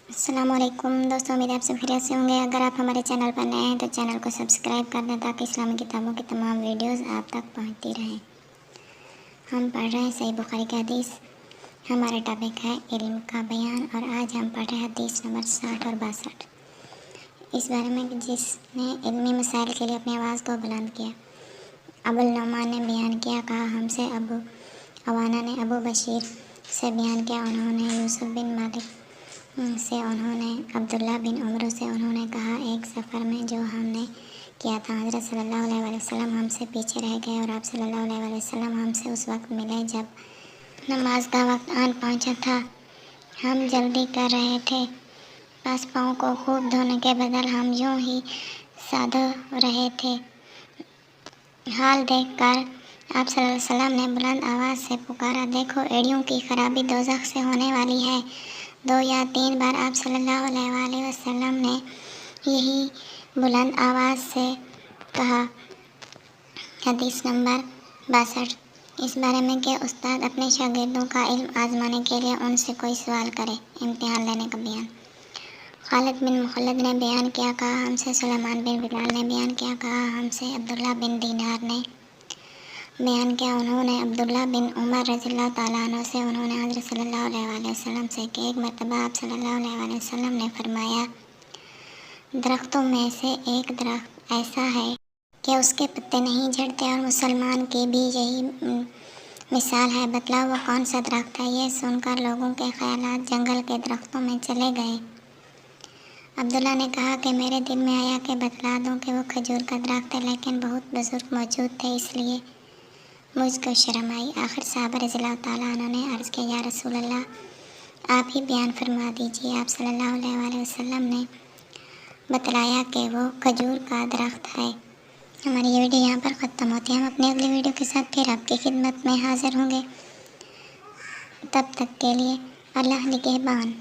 السلام علیکم دوستوں، امید ہے آپ سب خیریت سے ہوں گے۔ اگر آپ ہمارے چینل پر نئے ہیں تو چینل کو سبسکرائب کر دیں تاکہ اسلامی کتابوں کی تمام ویڈیوز آپ تک پہنچتی رہیں۔ ہم پڑھ رہے ہیں صحیح بخاری کی حدیث۔ ہمارا ٹاپک ہے علم کا بیان، اور آج ہم پڑھ رہے ہیں حدیث نمبر 60 اور 62 اس بارے میں کہ جس نے علمی مسائل کے لیے اپنی آواز کو بلند کیا۔ ابو النعمان نے بیان کیا، کہا ہم سے ابو عوانہ نے ابو بشیر سے بیان کیا، انہوں نے یوسف بن مالک سے، انہوں نے عبداللہ بن عمر سے، انہوں نے کہا ایک سفر میں جو ہم نے کیا تھا، حضرت صلی اللہ علیہ وسلم ہم سے پیچھے رہ گئے، اور آپ صلی اللہ علیہ وسلم ہم سے اس وقت ملے جب نماز کا وقت آن پہنچا تھا۔ ہم جلدی کر رہے تھے، بس پاؤں کو خوب دھونے کے بدل ہم یوں ہی سادھو رہے تھے۔ حال دیکھ کر آپ صلی اللہ علیہ وسلم نے بلند آواز سے پکارا، دیکھو ایڑیوں کی خرابی دوزخ سے ہونے والی ہے۔ 2 یا 3 بار آپ صلی اللہ علیہ وسلم نے یہی بلند آواز سے کہا۔ حدیث نمبر 62 اس بارے میں کہ استاد اپنے شاگردوں کا علم آزمانے کے لیے ان سے کوئی سوال کرے، امتحان لینے کا بیان۔ خالد بن مخلد نے بیان کیا، کہا ہم سے سلیمان بن بلال نے بیان کیا، کہا ہم سے عبداللہ بن دینار نے بیان کیا، انہوں نے عبداللہ بن عمر رضی اللہ تعالیٰ عنہ سے، انہوں نے حضرت صلی اللہ علیہ وسلم سے کہ ایک مرتبہ آپ صلی اللہ علیہ وسلم نے فرمایا، درختوں میں سے ایک درخت ایسا ہے کہ اس کے پتے نہیں جھڑتے، اور مسلمان کی بھی یہی مثال ہے، بتلاؤ وہ کون سا درخت ہے؟ یہ سن کر لوگوں کے خیالات جنگل کے درختوں میں چلے گئے۔ عبداللہ نے کہا کہ میرے دل میں آیا کہ بتلا دوں کہ وہ کھجور کا درخت ہے، لیکن بہت بزرگ موجود تھے اس لیے مجھ کو شرم آئی۔ آخر صحابہ رضی اللہ تعالیٰ عنہ نے عرض کیا، یا رسول اللہ آپ ہی بیان فرما دیجیے۔ آپ صلی اللہ علیہ وسلم نے بتلایا کہ وہ کھجور کا درخت ہے۔ ہماری یہ ویڈیو یہاں پر ختم ہوتی ہے۔ ہم اپنی اگلی ویڈیو کے ساتھ پھر آپ کی خدمت میں حاضر ہوں گے۔ تب تک کے لیے اللہ نگہبان۔